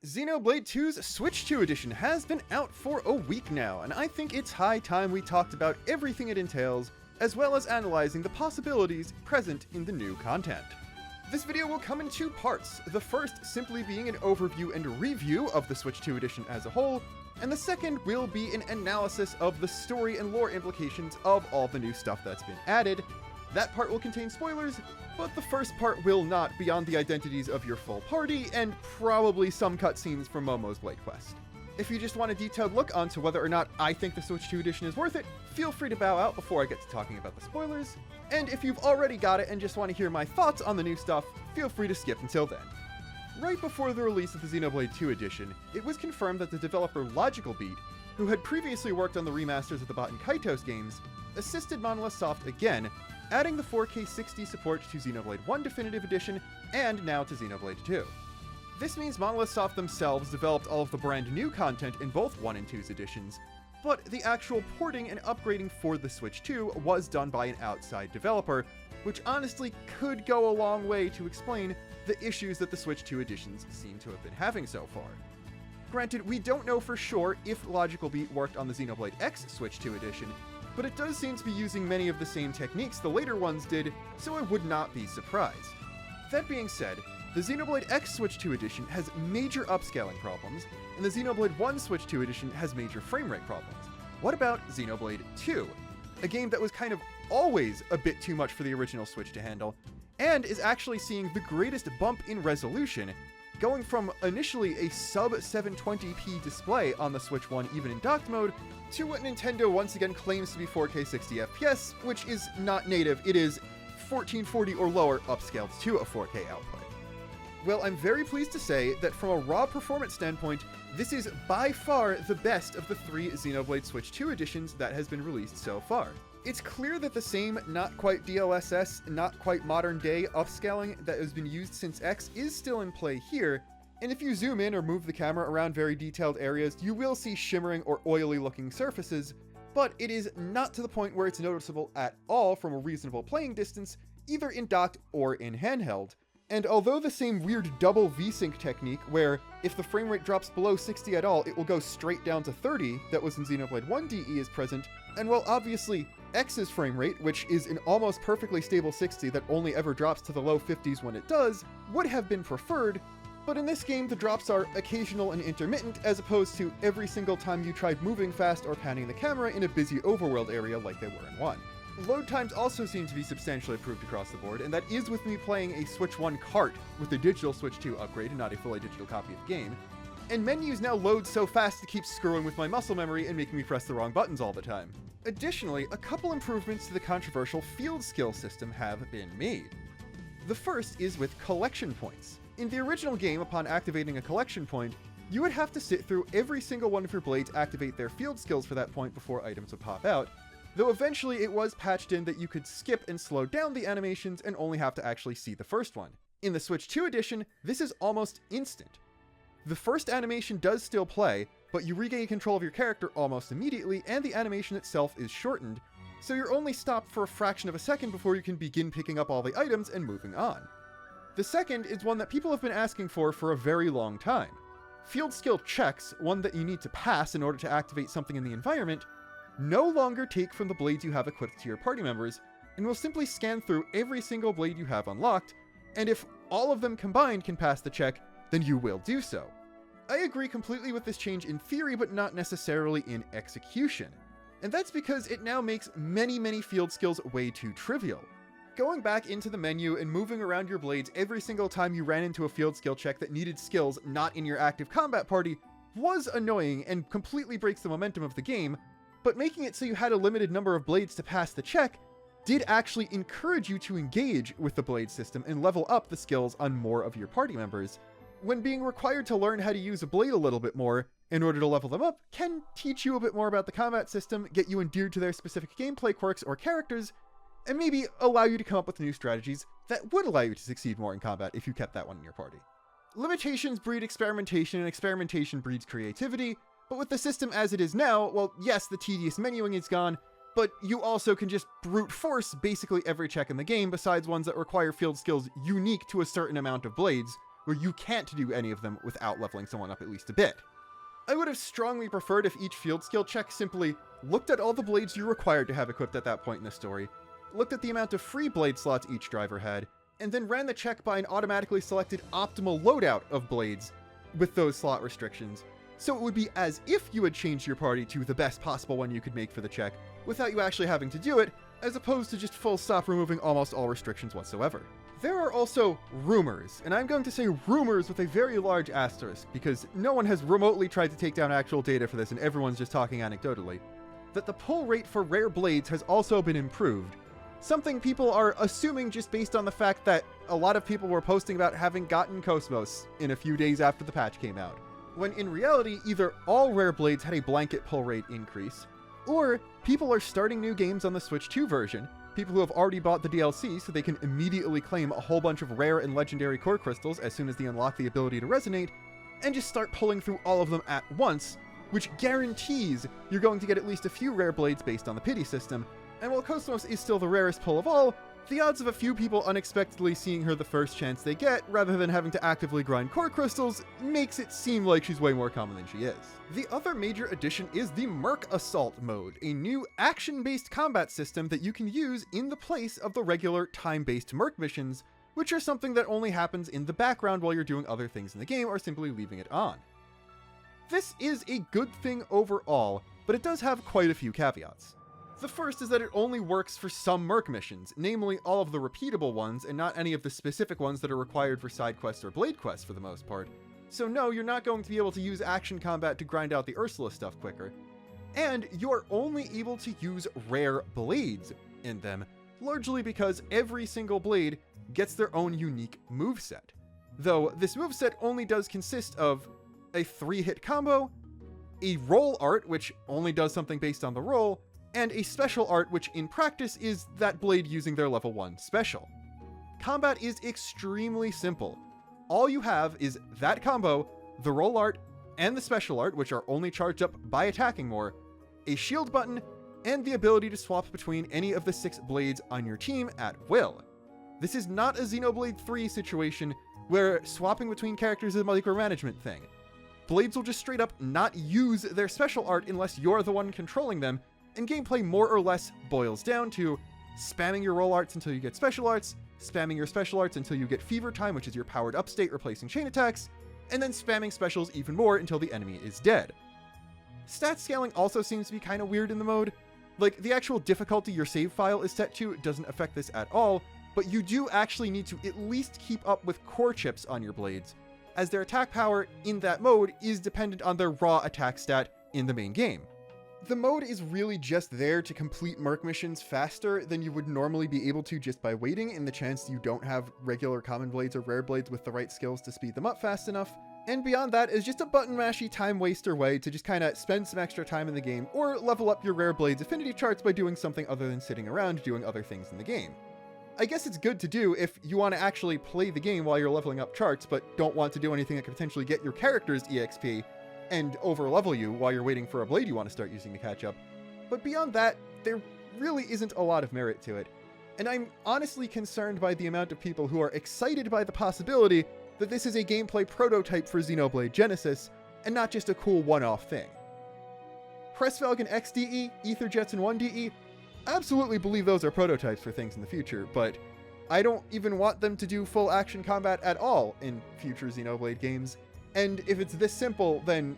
Xenoblade 2's Switch 2 edition has been out for a week now, and I think it's high time we talked about everything it entails, as well as analyzing the possibilities present in the new content. This video will come in two parts, the first simply being an overview and review of the Switch 2 edition as a whole, and the second will be an analysis of the story and lore implications of all the new stuff that's been added. That part will contain spoilers, but the first part will not, beyond the identities of your full party, and probably some cutscenes from Momo's Blade Quest. If you just want a detailed look onto whether or not I think the Switch 2 edition is worth it, feel free to bow out before I get to talking about the spoilers, and if you've already got it and just want to hear my thoughts on the new stuff, feel free to skip until then. Right before the release of the Xenoblade 2 edition, it was confirmed that the developer Logical Beat, who had previously worked on the remasters of the Baten Kaitos games, assisted Monolith Soft again, adding the 4K 60 support to Xenoblade 1 Definitive Edition, and now to Xenoblade 2. This means Monolith Soft themselves developed all of the brand new content in both 1 and 2's editions, but the actual porting and upgrading for the Switch 2 was done by an outside developer, which honestly could go a long way to explain the issues that the Switch 2 editions seem to have been having so far. Granted, we don't know for sure if Logical Beat worked on the Xenoblade X Switch 2 edition, but it does seem to be using many of the same techniques the later ones did, so I would not be surprised. That being said, the Xenoblade X Switch 2 edition has major upscaling problems, and the Xenoblade 1 Switch 2 edition has major frame rate problems. What about Xenoblade 2? A game that was kind of always a bit too much for the original Switch to handle, and is actually seeing the greatest bump in resolution, going from initially a sub 720p display on the Switch 1 even in docked mode, to what Nintendo once again claims to be 4K 60 FPS, which is not native, it is 1440 or lower upscaled to a 4K output. Well, I'm very pleased to say that from a raw performance standpoint, this is by far the best of the three Xenoblade Switch 2 editions that has been released so far. It's clear that the same not quite DLSS, not quite modern day upscaling that has been used since X is still in play here, and if you zoom in or move the camera around very detailed areas, you will see shimmering or oily looking surfaces, but it is not to the point where it's noticeable at all from a reasonable playing distance, either in docked or in handheld. And although the same weird double VSync technique, where if the frame rate drops below 60 at all, it will go straight down to 30 that was in Xenoblade 1 DE is present, and while obviously X's frame rate, which is an almost perfectly stable 60 that only ever drops to the low 50s when it does, would have been preferred, but in this game the drops are occasional and intermittent as opposed to every single time you tried moving fast or panning the camera in a busy overworld area like they were in 1. Load times also seem to be substantially improved across the board, and that is with me playing a Switch 1 cart with a digital Switch 2 upgrade and not a fully digital copy of the game. And menus now load so fast it keeps screwing with my muscle memory and making me press the wrong buttons all the time. Additionally, a couple improvements to the controversial field skill system have been made. The first is with collection points. In the original game, upon activating a collection point, you would have to sit through every single one of your blades activate their field skills for that point before items would pop out, though eventually it was patched in that you could skip and slow down the animations and only have to actually see the first one. In the Switch 2 edition, this is almost instant. The first animation does still play, but you regain control of your character almost immediately, and the animation itself is shortened, so you're only stopped for a fraction of a second before you can begin picking up all the items and moving on. The second is one that people have been asking for a very long time. Field skill checks, one that you need to pass in order to activate something in the environment, no longer take from the blades you have equipped to your party members, and will simply scan through every single blade you have unlocked, and if all of them combined can pass the check, then you will do so. I agree completely with this change in theory, but not necessarily in execution. And that's because it now makes many field skills way too trivial. Going back into the menu and moving around your blades every single time you ran into a field skill check that needed skills not in your active combat party was annoying and completely breaks the momentum of the game, but making it so you had a limited number of blades to pass the check did actually encourage you to engage with the blade system and level up the skills on more of your party members, when being required to learn how to use a blade a little bit more in order to level them up can teach you a bit more about the combat system, get you endeared to their specific gameplay quirks or characters, and maybe allow you to come up with new strategies that would allow you to succeed more in combat if you kept that one in your party. Limitations breed experimentation, and experimentation breeds creativity, but with the system as it is now, well, yes, the tedious menuing is gone, but you also can just brute force basically every check in the game besides ones that require field skills unique to a certain amount of blades, where you can't do any of them without leveling someone up at least a bit. I would have strongly preferred if each field skill check simply looked at all the blades you're required to have equipped at that point in the story, looked at the amount of free blade slots each driver had, and then ran the check by an automatically selected optimal loadout of blades with those slot restrictions, so it would be as if you had changed your party to the best possible one you could make for the check, without you actually having to do it, as opposed to just full stop removing almost all restrictions whatsoever. There are also rumors, and I'm going to say rumors with a very large asterisk, because no one has remotely tried to take down actual data for this and everyone's just talking anecdotally, that the pull rate for rare blades has also been improved. Something people are assuming just based on the fact that a lot of people were posting about having gotten Cosmos in a few days after the patch came out, when in reality either all rare blades had a blanket pull rate increase, or people are starting new games on the Switch 2 version, people who have already bought the DLC so they can immediately claim a whole bunch of rare and legendary core crystals as soon as they unlock the ability to resonate, and just start pulling through all of them at once, which guarantees you're going to get at least a few rare blades based on the pity system. And while Cosmos is still the rarest pull of all, the odds of a few people unexpectedly seeing her the first chance they get, rather than having to actively grind core crystals, makes it seem like she's way more common than she is. The other major addition is the Merc Assault mode, a new action-based combat system that you can use in the place of the regular time-based Merc missions, which are something that only happens in the background while you're doing other things in the game or simply leaving it on. This is a good thing overall, but it does have quite a few caveats. The first is that it only works for some Merc missions, namely all of the repeatable ones and not any of the specific ones that are required for side quests or blade quests for the most part. So no, you're not going to be able to use action combat to grind out the Ursula stuff quicker. And you're only able to use rare blades in them, largely because every single blade gets their own unique moveset. Though this moveset only does consist of a 3-hit combo, a roll art which only does something based on the roll, and a special art which in practice is that blade using their level 1 special. Combat is extremely simple. All you have is that combo, the roll art, and the special art, which are only charged up by attacking more, a shield button, and the ability to swap between any of the 6 blades on your team at will. This is not a Xenoblade 3 situation where swapping between characters is a micromanagement thing. Blades will just straight up not use their special art unless you're the one controlling them, and gameplay more or less boils down to spamming your roll arts until you get special arts, spamming your special arts until you get fever time, which is your powered up state replacing chain attacks, and then spamming specials even more until the enemy is dead. Stat scaling also seems to be kind of weird in the mode. Like, the actual difficulty your save file is set to doesn't affect this at all, but you do actually need to at least keep up with core chips on your blades, as their attack power in that mode is dependent on their raw attack stat in the main game. The mode is really just there to complete Merc missions faster than you would normally be able to just by waiting, in the chance you don't have regular common blades or rare blades with the right skills to speed them up fast enough. And beyond that is just a button-mashy time waster way to just kinda spend some extra time in the game, or level up your rare blades affinity charts by doing something other than sitting around doing other things in the game. I guess it's good to do if you want to actually play the game while you're leveling up charts, but don't want to do anything that could potentially get your character's EXP and over-level you while you're waiting for a blade you want to start using to catch up. But beyond that, there really isn't a lot of merit to it. And I'm honestly concerned by the amount of people who are excited by the possibility that this is a gameplay prototype for Xenoblade Genesis, and not just a cool one-off thing. Pressvalgan XDE, Aetherjets, and 1DE, absolutely believe those are prototypes for things in the future, but I don't even want them to do full action combat at all in future Xenoblade games. And if it's this simple, then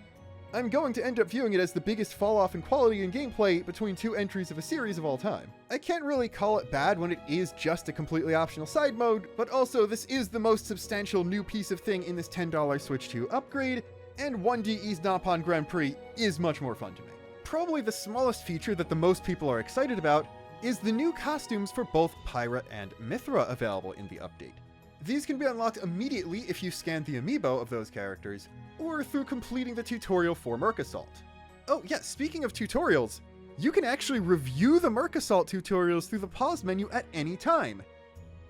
I'm going to end up viewing it as the biggest fall-off in quality and gameplay between 2 entries of a series of all time. I can't really call it bad when it is just a completely optional side mode, but also this is the most substantial new piece of thing in this $10 Switch 2 upgrade, and 1DE's Napan Grand Prix is much more fun to me. Probably the smallest feature that the most people are excited about is the new costumes for both Pyra and Mithra available in the update. These can be unlocked immediately if you scan the amiibo of those characters, or through completing the tutorial for Merc Assault. Oh yeah, speaking of tutorials, you can actually review the Merc Assault tutorials through the pause menu at any time.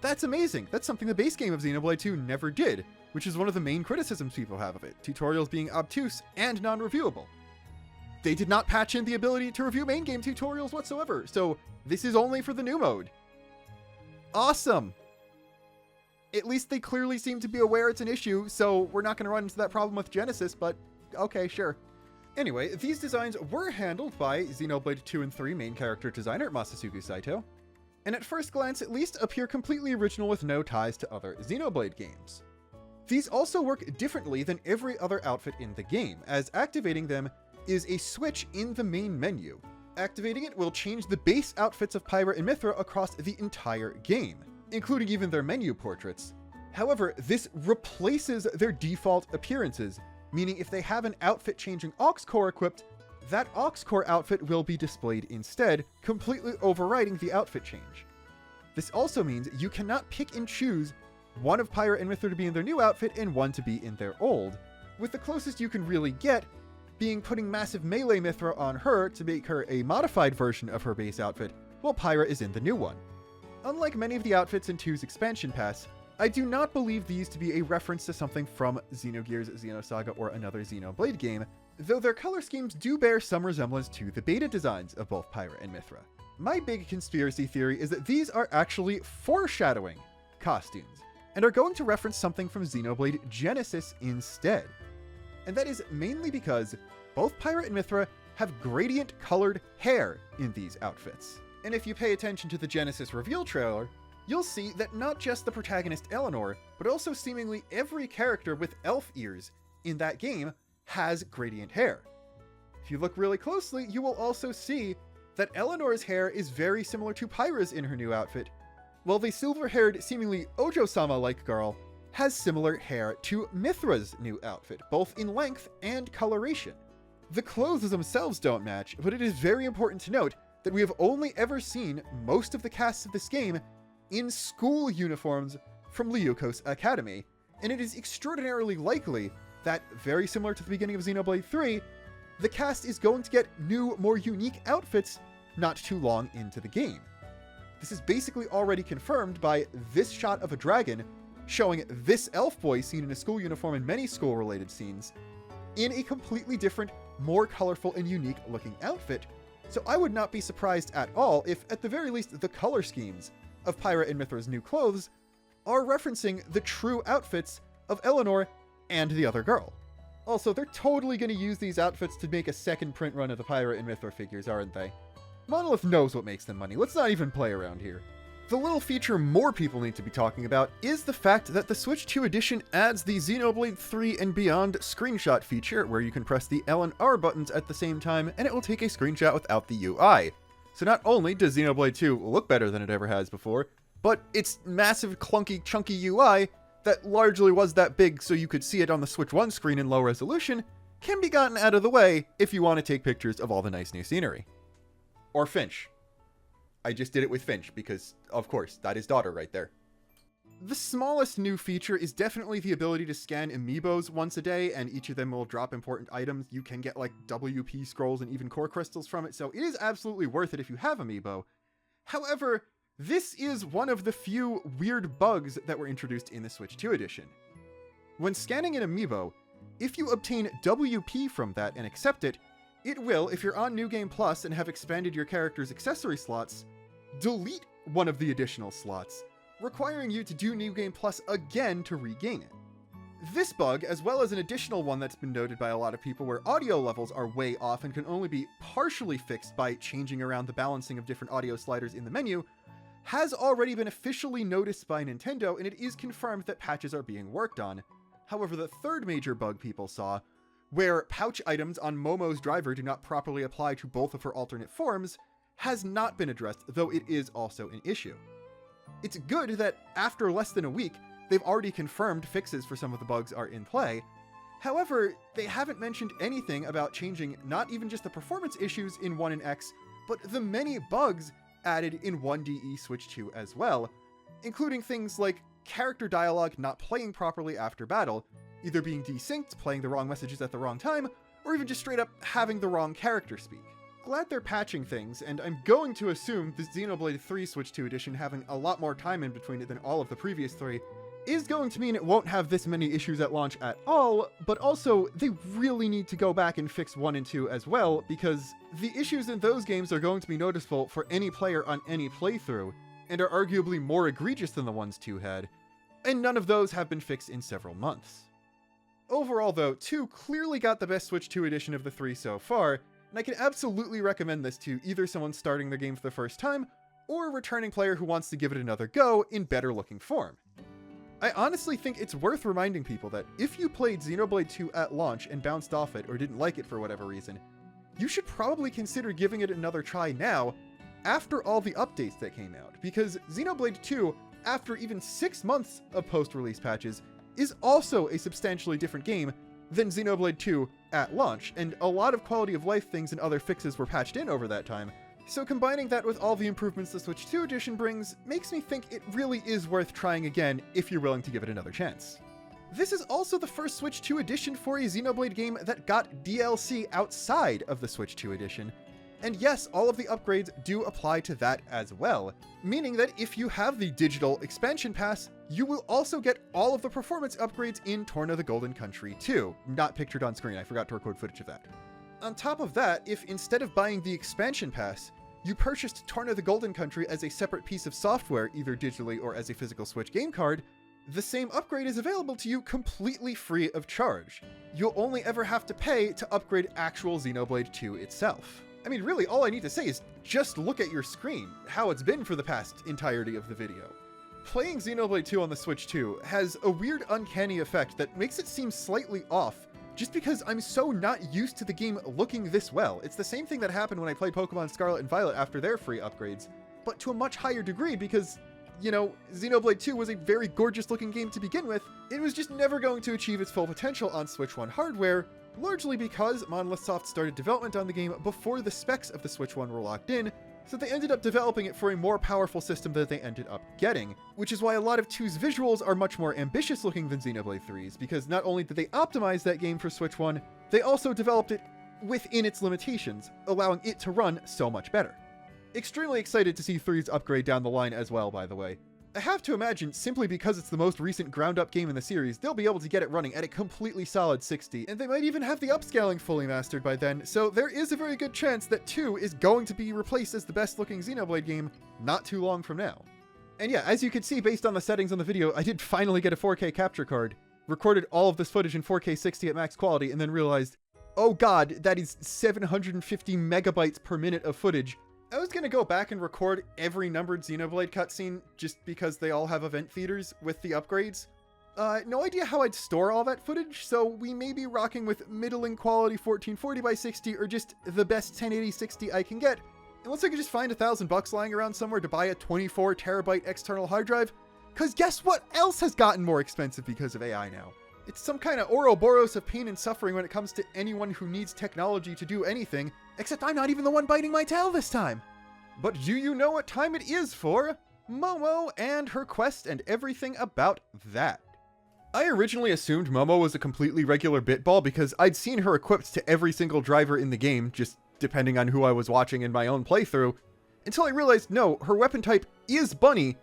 That's amazing. That's something the base game of Xenoblade 2 never did, which is one of the main criticisms people have of it, tutorials being obtuse and non-reviewable. They did not patch in the ability to review main game tutorials whatsoever, so this is only for the new mode. Awesome! At least they clearly seem to be aware it's an issue, so we're not going to run into that problem with Genesis, but okay, sure. Anyway, these designs were handled by Xenoblade 2 and 3 main character designer Masasuke Saito, and at first glance at least appear completely original with no ties to other Xenoblade games. These also work differently than every other outfit in the game, as activating them is a switch in the main menu. Activating it will change the base outfits of Pyra and Mithra across the entire game, including even their menu portraits. However, this replaces their default appearances, meaning if they have an outfit-changing aux core equipped, that aux core outfit will be displayed instead, completely overriding the outfit change. This also means you cannot pick and choose one of Pyra and Mithra to be in their new outfit and one to be in their old, with the closest you can really get being putting massive melee Mithra on her to make her a modified version of her base outfit, while Pyra is in the new one. Unlike many of the outfits in 2's expansion pass, I do not believe these to be a reference to something from Xenogears, Xenosaga, or another Xenoblade game, though their color schemes do bear some resemblance to the beta designs of both Pyra and Mithra. My big conspiracy theory is that these are actually foreshadowing costumes, and are going to reference something from Xenoblade Genesis instead. And that is mainly because both Pyra and Mithra have gradient colored hair in these outfits. And if you pay attention to the Genesis reveal trailer, you'll see that not just the protagonist Eleanor, but also seemingly every character with elf ears in that game has gradient hair. If you look really closely, you will also see that Eleanor's hair is very similar to Pyra's in her new outfit, while the silver-haired, seemingly Ojo-sama-like girl has similar hair to Mithra's new outfit, both in length and coloration. The clothes themselves don't match, but it is very important to note that we have only ever seen most of the cast of this game in school uniforms from Ryuko's Academy, and it is extraordinarily likely that, very similar to the beginning of Xenoblade 3, the cast is going to get new, more unique outfits not too long into the game. This is basically already confirmed by this shot of a dragon showing this elf boy seen in a school uniform in many school-related scenes in a completely different, more colorful and unique looking outfit, so I would not be surprised at all if, at the very least, the color schemes of Pyra and Mithra's new clothes are referencing the true outfits of Eleanor and the other girl. Also, they're totally going to use these outfits to make a second print run of the Pyra and Mithra figures, aren't they? Monolith knows what makes them money. Let's not even play around here. The little feature more people need to be talking about is the fact that the Switch 2 edition adds the Xenoblade 3 and Beyond screenshot feature, where you can press the L and R buttons at the same time and it will take a screenshot without the UI. So not only does Xenoblade 2 look better than it ever has before, but its massive, clunky, chunky UI that largely was that big so you could see it on the Switch 1 screen in low resolution can be gotten out of the way if you want to take pictures of all the nice new scenery. Or Finch. I just did it with Finch because, of course, that is daughter right there. The smallest new feature is definitely the ability to scan amiibos once a day, and each of them will drop important items. You can get like WP scrolls and even core crystals from it, so it is absolutely worth it if you have amiibo. However, this is one of the few weird bugs that were introduced in the Switch 2 edition. When scanning an amiibo, if you obtain WP from that and accept it, it will, if you're on New Game Plus and have expanded your character's accessory slots, delete one of the additional slots, requiring you to do New Game Plus again to regain it. This bug, as well as an additional one that's been noted by a lot of people where audio levels are way off and can only be partially fixed by changing around the balancing of different audio sliders in the menu, has already been officially noticed by Nintendo, and it is confirmed that patches are being worked on. However, the third major bug people saw, where pouch items on Momo's driver do not properly apply to both of her alternate forms, has not been addressed, though it is also an issue. It's good that after less than a week, they've already confirmed fixes for some of the bugs are in play. However, they haven't mentioned anything about changing not even just the performance issues in 1 and X, but the many bugs added in 1DE Switch 2 as well, including things like character dialogue not playing properly after battle, either being desynced, playing the wrong messages at the wrong time, or even just straight up having the wrong character speak. Glad they're patching things, and I'm going to assume the Xenoblade 3 Switch 2 edition having a lot more time in between it than all of the previous three is going to mean it won't have this many issues at launch at all, but also they really need to go back and fix 1 and 2 as well, because the issues in those games are going to be noticeable for any player on any playthrough, and are arguably more egregious than the ones 2 had. and none of those have been fixed in several months. Overall though, 2 clearly got the best Switch 2 edition of the 3 so far, and I can absolutely recommend this to either someone starting their game for the first time, or a returning player who wants to give it another go in better looking form. I honestly think it's worth reminding people that if you played Xenoblade 2 at launch and bounced off it or didn't like it for whatever reason, you should probably consider giving it another try now, after all the updates that came out, because Xenoblade 2, after even 6 months of post-release patches, is also a substantially different game than Xenoblade 2 at launch, and a lot of quality of life things and other fixes were patched in over that time. So combining that with all the improvements the Switch 2 edition brings makes me think it really is worth trying again if you're willing to give it another chance. This is also the first Switch 2 edition for a Xenoblade game that got DLC outside of the Switch 2 edition, and yes, all of the upgrades do apply to that as well, meaning that if you have the digital expansion pass, you will also get all of the performance upgrades in Torna the Golden Country too, not pictured on screen, I forgot to record footage of that. On top of that, if instead of buying the expansion pass, you purchased Torna the Golden Country as a separate piece of software, either digitally or as a physical Switch game card, the same upgrade is available to you completely free of charge. You'll only ever have to pay to upgrade actual Xenoblade 2 itself. I mean, really, all I need to say is just look at your screen, how it's been for the past entirety of the video. Playing Xenoblade 2 on the Switch 2 has a weird uncanny effect that makes it seem slightly off, just because I'm so not used to the game looking this well. It's the same thing that happened when I played Pokemon Scarlet and Violet after their free upgrades, but to a much higher degree because, you know, Xenoblade 2 was a very gorgeous looking game to begin with. It was just never going to achieve its full potential on Switch 1 hardware, largely because Monolith Soft started development on the game before the specs of the Switch 1 were locked in, so they ended up developing it for a more powerful system than they ended up getting, which is why a lot of 2's visuals are much more ambitious looking than Xenoblade 3's, because not only did they optimize that game for Switch 1, they also developed it within its limitations, allowing it to run so much better. Extremely excited to see 3's upgrade down the line as well, by the way. I have to imagine, simply because it's the most recent ground-up game in the series, they'll be able to get it running at a completely solid 60, and they might even have the upscaling fully mastered by then, so there is a very good chance that 2 is going to be replaced as the best-looking Xenoblade game not too long from now. And yeah, as you can see based on the settings on the video, I did finally get a 4K capture card, recorded all of this footage in 4K 60 at max quality, and then realized, oh god, that is 750 megabytes per minute of footage. I was gonna go back and record every numbered Xenoblade cutscene just because they all have event feeders with the upgrades. No idea how I'd store all that footage, so we may be rocking with middling quality 1440x60 or just the best 1080-60 I can get, unless I could just find $1,000 lying around somewhere to buy a 24 terabyte external hard drive, cause guess what else has gotten more expensive because of AI now? It's some kind of Ouroboros of pain and suffering when it comes to anyone who needs technology to do anything, except I'm not even the one biting my tail this time. But do you know what time it is for? Momo and her quest and everything about that. I originally assumed Momo was a completely regular bitball because I'd seen her equipped to every single driver in the game, just depending on who I was watching in my own playthrough, until I realized no, her weapon type is Bunny,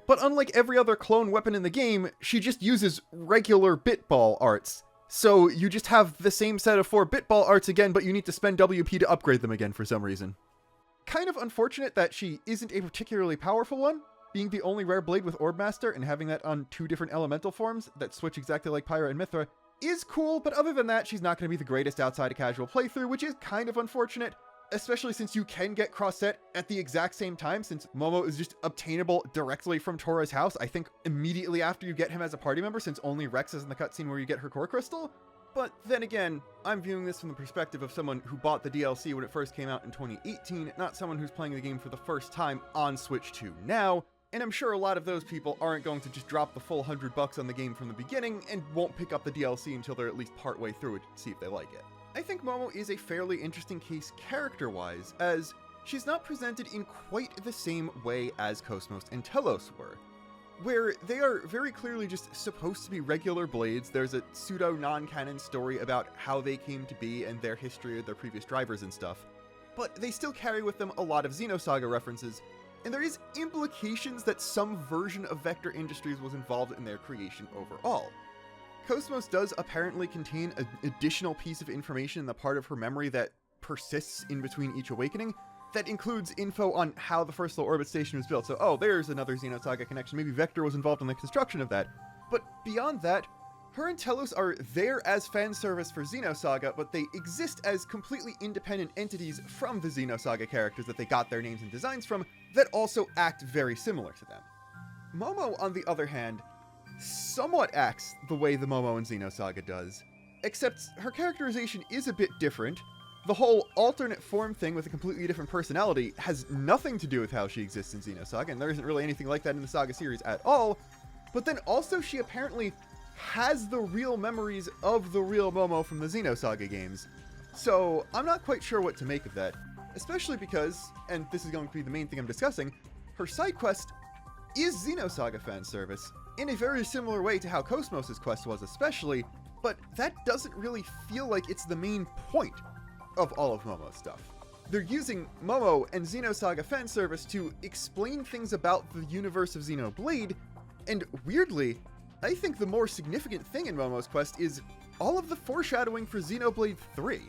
but unlike every other clone weapon in the game, she just uses regular bitball arts. So you just have the same set of 4 bitball arts again, but you need to spend WP to upgrade them again for some reason. Kind of unfortunate that she isn't a particularly powerful one, being the only rare blade with Orb Master and having that on 2 different elemental forms that switch exactly like Pyra and Mithra is cool, but other than that, she's not going to be the greatest outside a casual playthrough, which is kind of unfortunate, especially since you can get cross-set at the exact same time, since Momo is just obtainable directly from Tora's house, I think immediately after you get him as a party member, since only Rex is in the cutscene where you get her core crystal. But then again, I'm viewing this from the perspective of someone who bought the DLC when it first came out in 2018, not someone who's playing the game for the first time on Switch 2 now, and I'm sure a lot of those people aren't going to just drop the full $100 on the game from the beginning and won't pick up the DLC until they're at least partway through it to see if they like it. I think Momo is a fairly interesting case character-wise, as she's not presented in quite the same way as Cosmos and Telos were, where they are very clearly just supposed to be regular blades. There's a pseudo-non-canon story about how they came to be and their history of their previous drivers and stuff, but they still carry with them a lot of Xenosaga references, and there is implications that some version of Vector Industries was involved in their creation overall. Cosmos does apparently contain an additional piece of information in the part of her memory that persists in between each awakening that includes info on how the first low orbit station was built. So, oh, there's another Xenosaga connection. Maybe Vector was involved in the construction of that. But beyond that, her and Telos are there as fan service for Xenosaga, but they exist as completely independent entities from the Xenosaga characters that they got their names and designs from, that also act very similar to them. Momo, on the other hand, somewhat acts the way the Momo in Xenosaga does, except her characterization is a bit different. The whole alternate form thing with a completely different personality has nothing to do with how she exists in Xenosaga, and there isn't really anything like that in the Saga series at all. But then also she apparently has the real memories of the real Momo from the Xenosaga games. So I'm not quite sure what to make of that, especially because, and this is going to be the main thing I'm discussing, her side quest is Xenosaga fan service, in a very similar way to how Cosmos' quest was especially, but that doesn't really feel like it's the main point of all of Momo's stuff. They're using Momo and Xenosaga fan service to explain things about the universe of Xenoblade, and weirdly, I think the more significant thing in Momo's quest is all of the foreshadowing for Xenoblade 3.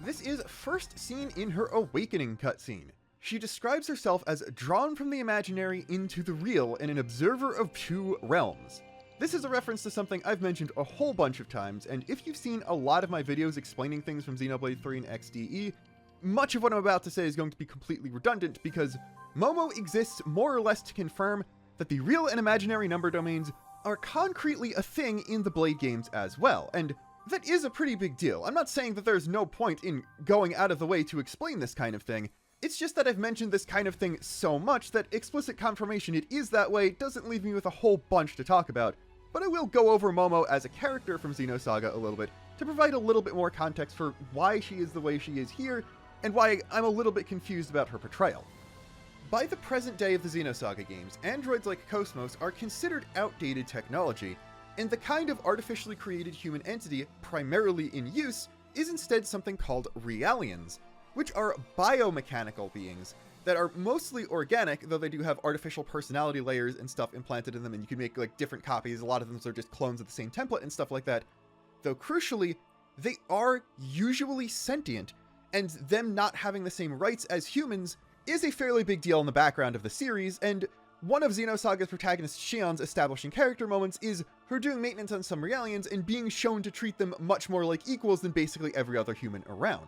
This is first seen in her Awakening cutscene. She describes herself as drawn from the imaginary into the real and an observer of two realms. This is a reference to something I've mentioned a whole bunch of times, and if you've seen a lot of my videos explaining things from Xenoblade 3 and XDE, much of what I'm about to say is going to be completely redundant because Momo exists more or less to confirm that the real and imaginary number domains are concretely a thing in the Blade games as well, and that is a pretty big deal. I'm not saying that there's no point in going out of the way to explain this kind of thing, it's just that I've mentioned this kind of thing so much that explicit confirmation it is that way doesn't leave me with a whole bunch to talk about, but I will go over Momo as a character from Xenosaga a little bit to provide a little bit more context for why she is the way she is here, and why I'm a little bit confused about her portrayal. By the present day of the Xenosaga games, androids like Cosmos are considered outdated technology, and the kind of artificially created human entity primarily in use is instead something called realians, which are biomechanical beings that are mostly organic, though they do have artificial personality layers and stuff implanted in them, and you can make like different copies. A lot of them are just clones of the same template and stuff like that. Though crucially, they are usually sentient, and them not having the same rights as humans is a fairly big deal in the background of the series, and one of Xenosaga's protagonist Shion's establishing character moments is her doing maintenance on some realians and being shown to treat them much more like equals than basically every other human around.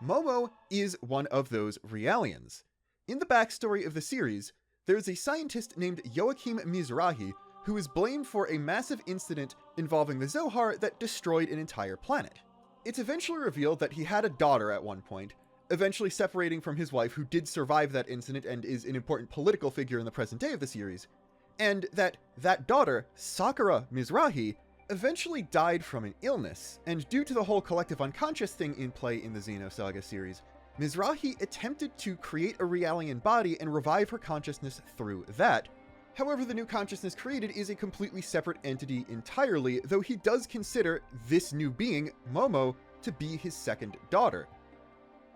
Momo is one of those realians. In the backstory of the series, there is a scientist named Joachim Mizrahi who is blamed for a massive incident involving the Zohar that destroyed an entire planet. It's eventually revealed that he had a daughter at one point, eventually separating from his wife who did survive that incident and is an important political figure in the present day of the series, and that daughter, Sakura Mizrahi, eventually died from an illness, and due to the whole collective unconscious thing in play in the Xenosaga series, Mizrahi attempted to create a Realian body and revive her consciousness through that. However, the new consciousness created is a completely separate entity entirely, though he does consider this new being, Momo, to be his second daughter.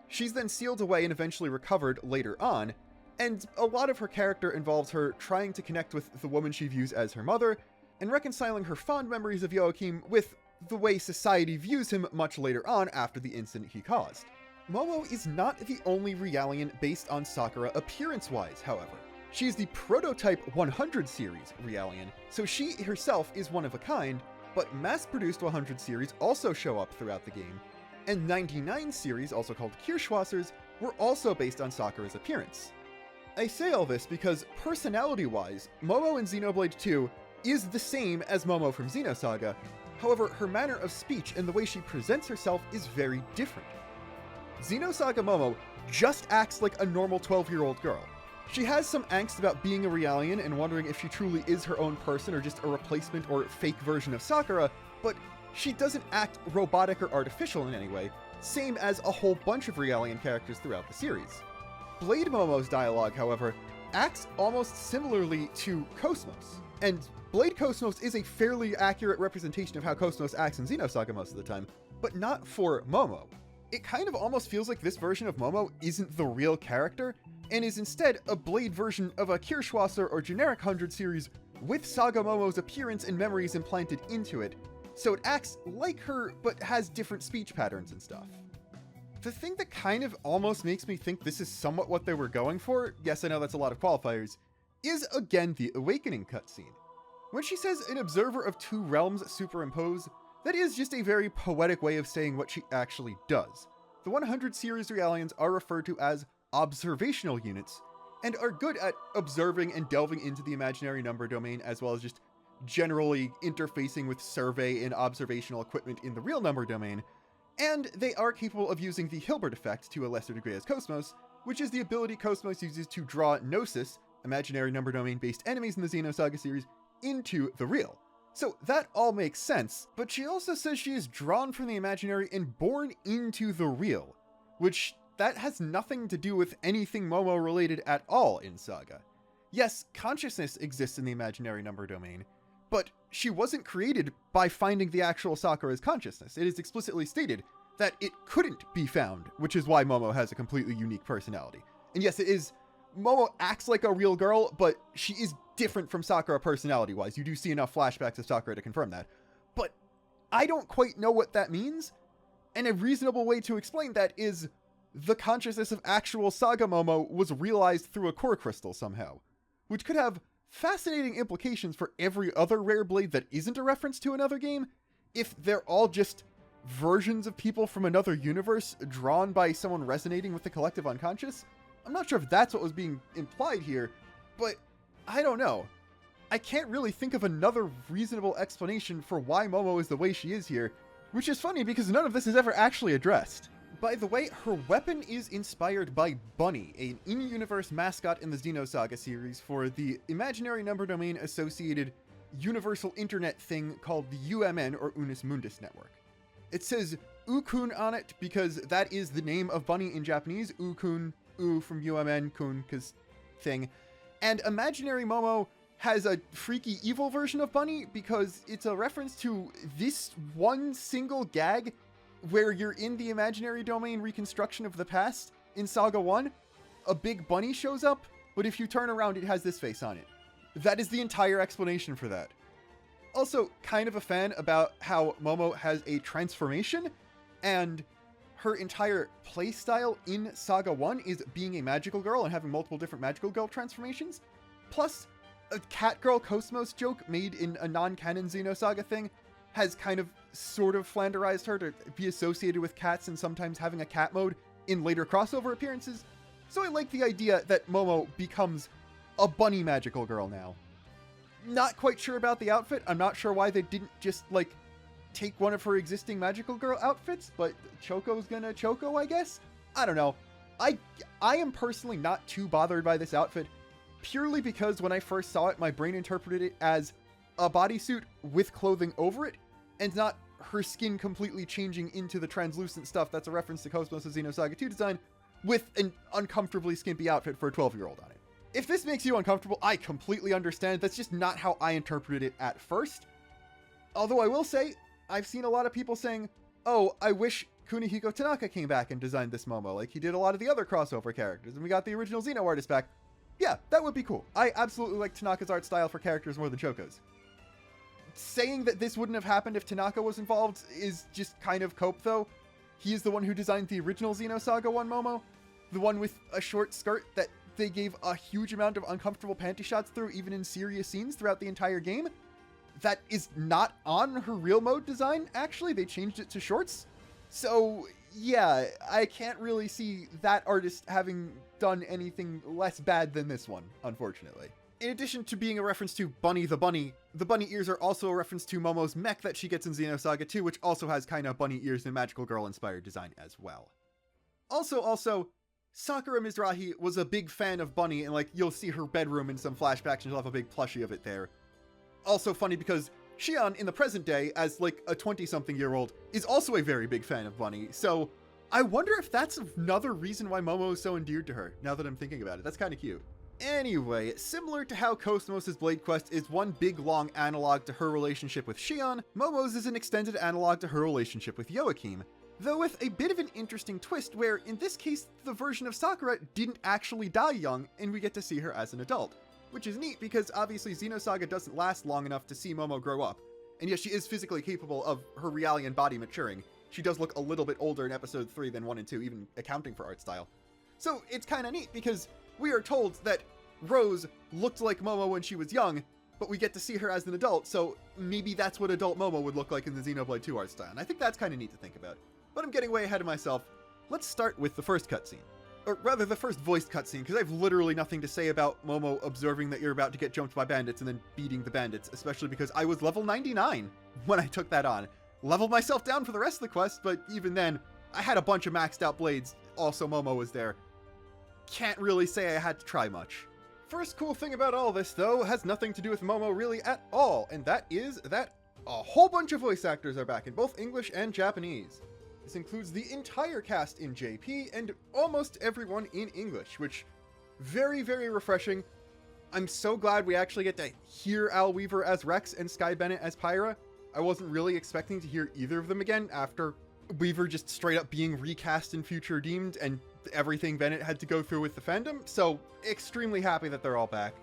She's then sealed away and eventually recovered later on, and a lot of her character involves her trying to connect with the woman she views as her mother, and reconciling her fond memories of Joachim with the way society views him much later on after the incident he caused. Momo is not the only Realian based on Sakura appearance-wise, however. She is the prototype 100 series Realian, so she herself is one of a kind, but mass-produced 100 series also show up throughout the game, and 99 series, also called Kirschwassers, were also based on Sakura's appearance. I say all this because, personality-wise, Momo in Xenoblade 2 is the same as Momo from Xenosaga, however, her manner of speech and the way she presents herself is very different. Xenosaga Momo just acts like a normal 12-year-old girl. She has some angst about being a Realian and wondering if she truly is her own person or just a replacement or fake version of Sakura, but she doesn't act robotic or artificial in any way, same as a whole bunch of Realian characters throughout the series. Blade Momo's dialogue, however, acts almost similarly to Cosmos, and Blade Cosmos is a fairly accurate representation of how Cosmos acts in Xenosaga most of the time, but not for Momo. It kind of almost feels like this version of Momo isn't the real character, and is instead a Blade version of a Kirschwasser or generic 100 series with Saga Momo's appearance and memories implanted into it, so it acts like her, but has different speech patterns and stuff. The thing that kind of almost makes me think this is somewhat what they were going for, yes, I know that's a lot of qualifiers, is again the Awakening cutscene. When she says an observer of two realms superimpose, that is just a very poetic way of saying what she actually does. The 100 series Realians are referred to as observational units, and are good at observing and delving into the imaginary number domain, as well as just generally interfacing with survey and observational equipment in the real number domain, and they are capable of using the Hilbert effect to a lesser degree as Cosmos, which is the ability Cosmos uses to draw Gnosis, imaginary number domain based enemies in the Xenosaga series, into the real. So that all makes sense, but she also says she is drawn from the imaginary and born into the real, which that has nothing to do with anything Momo related at all in Saga. Yes, consciousness exists in the imaginary number domain, but she wasn't created by finding the actual Sakura's consciousness. It is explicitly stated that it couldn't be found, which is why Momo has a completely unique personality. And yes, it is, Momo acts like a real girl, but she is different from Sakura personality-wise. You do see enough flashbacks of Sakura to confirm that. But I don't quite know what that means, and a reasonable way to explain that is the consciousness of actual Saga Momo was realized through a core crystal somehow, which could have fascinating implications for every other Rare Blade that isn't a reference to another game, if they're all just versions of people from another universe drawn by someone resonating with the collective unconscious. I'm not sure if that's what was being implied here, but I don't know. I can't really think of another reasonable explanation for why Momo is the way she is here, which is funny because none of this is ever actually addressed. By the way, her weapon is inspired by Bunny, an in-universe mascot in the Xenosaga series for the imaginary number domain associated universal internet thing called the UMN, or Unus Mundus Network. It says U-kun on it because that is the name of Bunny in Japanese. U-kun, U from UMN, kun, cause thing. And imaginary Momo has a freaky evil version of Bunny because it's a reference to this one single gag where you're in the imaginary domain reconstruction of the past in Saga 1, a big bunny shows up, but if you turn around, it has this face on it. That is the entire explanation for that. Also, kind of a fan about how Momo has a transformation, and her entire playstyle in Saga 1 is being a magical girl and having multiple different magical girl transformations. Plus, a cat girl Cosmos joke made in a non-canon Xenosaga thing has kind of sort of flanderized her to be associated with cats and sometimes having a cat mode in later crossover appearances. So I like the idea that Momo becomes a bunny magical girl now. Not quite sure about the outfit. I'm not sure why they didn't just, like, take one of her existing magical girl outfits, but Choco's gonna Choco, I guess? I don't know. I am personally not too bothered by this outfit, purely because when I first saw it, my brain interpreted it as a bodysuit with clothing over it, and not her skin completely changing into the translucent stuff that's a reference to Cosmos' Xenosaga 2 design, with an uncomfortably skimpy outfit for a 12-year-old on it. If this makes you uncomfortable, I completely understand. That's just not how I interpreted it at first. Although I will say, I've seen a lot of people saying, oh, I wish Kunihiko Tanaka came back and designed this Momo, like he did a lot of the other crossover characters, and we got the original Xeno artist back. Yeah, that would be cool. I absolutely like Tanaka's art style for characters more than Choco's. Saying that this wouldn't have happened if Tanaka was involved is just kind of cope, though. He is the one who designed the original Xenosaga 1 Momo, the one with a short skirt that they gave a huge amount of uncomfortable panty shots through, even in serious scenes throughout the entire game. That is not on her real mode design, actually. They changed it to shorts. So, yeah, I can't really see that artist having done anything less bad than this one, unfortunately. In addition to being a reference to Bunny the bunny ears are also a reference to Momo's mech that she gets in Xenosaga 2, which also has kind of bunny ears and magical girl inspired design as well. Also, Sakura Mizrahi was a big fan of Bunny, and like you'll see her bedroom in some flashbacks and she'll have a big plushie of it there. Also funny because Shion in the present day, as like a 20-something-year-old, is also a very big fan of Bunny, so I wonder if that's another reason why Momo is so endeared to her, now that I'm thinking about it. That's kind of cute. Anyway, similar to how Cosmos' Blade Quest is one big long analog to her relationship with Shion, Momo's is an extended analog to her relationship with Joachim, though with a bit of an interesting twist where, in this case, the version of Sakura didn't actually die young and we get to see her as an adult. Which is neat because obviously Xenosaga doesn't last long enough to see Momo grow up, and yet she is physically capable of her Realian body maturing, she does look a little bit older in episode 3 than 1 and 2, even accounting for art style. So it's kind of neat because we are told that Rose looked like Momo when she was young, but we get to see her as an adult, so maybe that's what adult Momo would look like in the Xenoblade 2 art style, and I think that's kind of neat to think about. But I'm getting way ahead of myself. Let's start with the first cutscene. Or rather, the first voiced cutscene, because I have literally nothing to say about Momo observing that you're about to get jumped by bandits and then beating the bandits, especially because I was level 99 when I took that on. Leveled myself down for the rest of the quest, but even then, I had a bunch of maxed out blades, also Momo was there. Can't really say I had to try much. First cool thing about all this, though, has nothing to do with Momo really at all, and that is that a whole bunch of voice actors are back in both English and Japanese. This includes the entire cast in JP and almost everyone in English, which very, very refreshing. I'm so glad we actually get to hear Al Weaver as Rex and Sky Bennett as Pyra. I wasn't really expecting to hear either of them again after Weaver just straight up being recast in Future Deemed and everything Bennett had to go through with the fandom, so extremely happy that they're all back.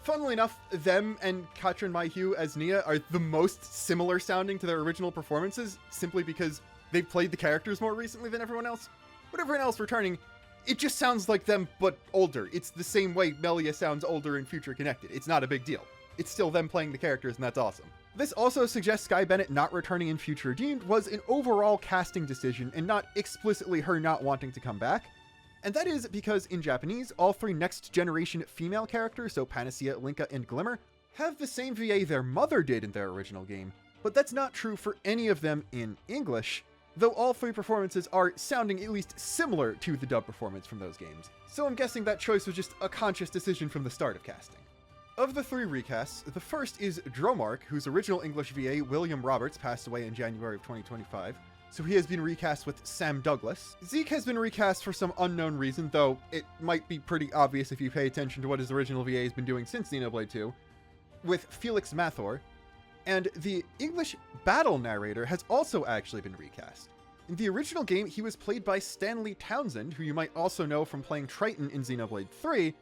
Funnily enough, them and Katrin Mayhew as Nia are the most similar sounding to their original performances, simply because they've played the characters more recently than everyone else. With everyone else returning, it just sounds like them, but older. It's the same way Melia sounds older in Future Connected. It's not a big deal. It's still them playing the characters, and that's awesome. This also suggests Sky Bennett not returning in Future Deemed was an overall casting decision, and not explicitly her not wanting to come back. And that is because in Japanese, all 3 next-generation female characters, so Panacea, Linka, and Glimmer, have the same VA their mother did in their original game, but that's not true for any of them in English, though all 3 performances are sounding at least similar to the dub performance from those games. So I'm guessing that choice was just a conscious decision from the start of casting. Of the 3 recasts, the first is Dromark, whose original English VA, William Roberts, passed away in January of 2025, so he has been recast with Sam Douglas. Zeke has been recast for some unknown reason, though it might be pretty obvious if you pay attention to what his original VA has been doing since Xenoblade 2, with Felix Mathor. And the English battle narrator has also actually been recast. In the original game, he was played by Stanley Townsend, who you might also know from playing Triton in Xenoblade 3.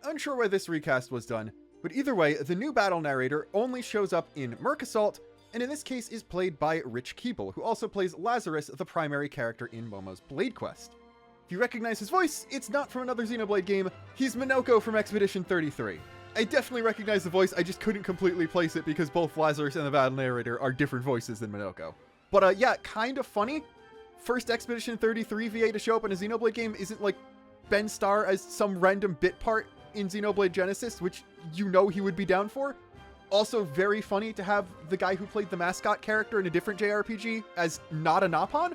Unsure why this recast was done, but either way, the new battle narrator only shows up in Merc Assault, and in this case is played by Rich Keeble, who also plays Lazarus, the primary character in Momo's Blade Quest. If you recognize his voice, it's not from another Xenoblade game, he's Minoko from Expedition 33. I definitely recognize the voice, I just couldn't completely place it because both Lazarus and the battle narrator are different voices than Minoko. But yeah, kind of funny. First Expedition 33 VA to show up in a Xenoblade game isn't like Ben Starr as some random bit part in Xenoblade Genesis, which you know he would be down for. Also very funny to have the guy who played the mascot character in a different JRPG as not a Nopon.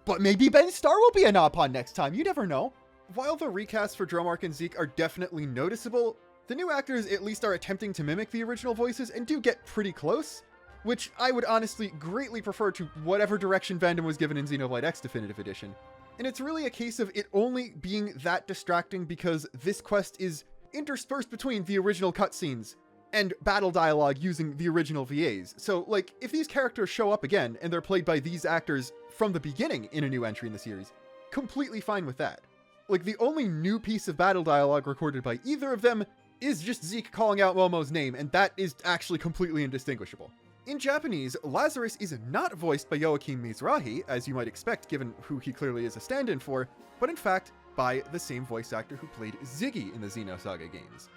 But maybe Ben Starr will be a Nopon next time, you never know. While the recasts for Dromark and Zeke are definitely noticeable, the new actors at least are attempting to mimic the original voices and do get pretty close, which I would honestly greatly prefer to whatever direction fandom was given in Xenoblade X Definitive Edition. And it's really a case of it only being that distracting because this quest is interspersed between the original cutscenes and battle dialogue using the original VAs. So, like, if these characters show up again and they're played by these actors from the beginning in a new entry in the series, completely fine with that. Like, the only new piece of battle dialogue recorded by either of them is just Zeke calling out Momo's name, and that is actually completely indistinguishable. In Japanese, Lazarus is not voiced by Joachim Mizrahi, as you might expect given who he clearly is a stand-in for, but in fact by the same voice actor who played Ziggy in the Xenosaga games.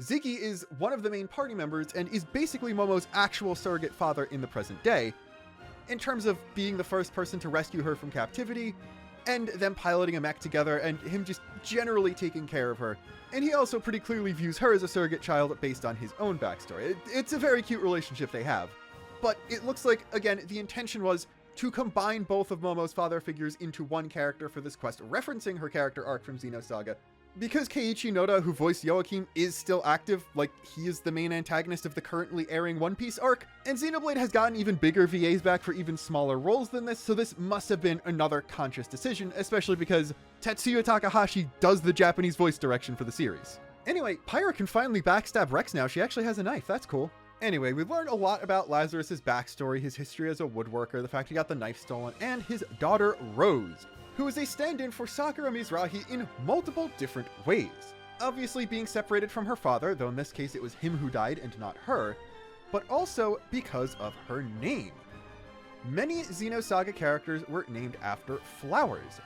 Ziggy is one of the main party members and is basically Momo's actual surrogate father in the present day, in terms of being the first person to rescue her from captivity, and them piloting a mech together, and him just generally taking care of her. And he also pretty clearly views her as a surrogate child based on his own backstory. It's a very cute relationship they have. But it looks like, again, the intention was to combine both of Momo's father figures into one character for this quest, referencing her character arc from Xenosaga. Because Keiichi Noda, who voiced Joachim, is still active, like, he is the main antagonist of the currently airing One Piece arc, and Xenoblade has gotten even bigger VAs back for even smaller roles than this, so this must have been another conscious decision, especially because Tetsuya Takahashi does the Japanese voice direction for the series. Anyway, Pyra can finally backstab Rex now. She actually has a knife. That's cool. Anyway, we've learned a lot about Lazarus's backstory, his history as a woodworker, the fact he got the knife stolen, and his daughter, Rose, who is a stand-in for Sakura Mizrahi in multiple different ways. Obviously being separated from her father, though in this case it was him who died and not her, but also because of her name. Many Xenosaga characters were named after flowers.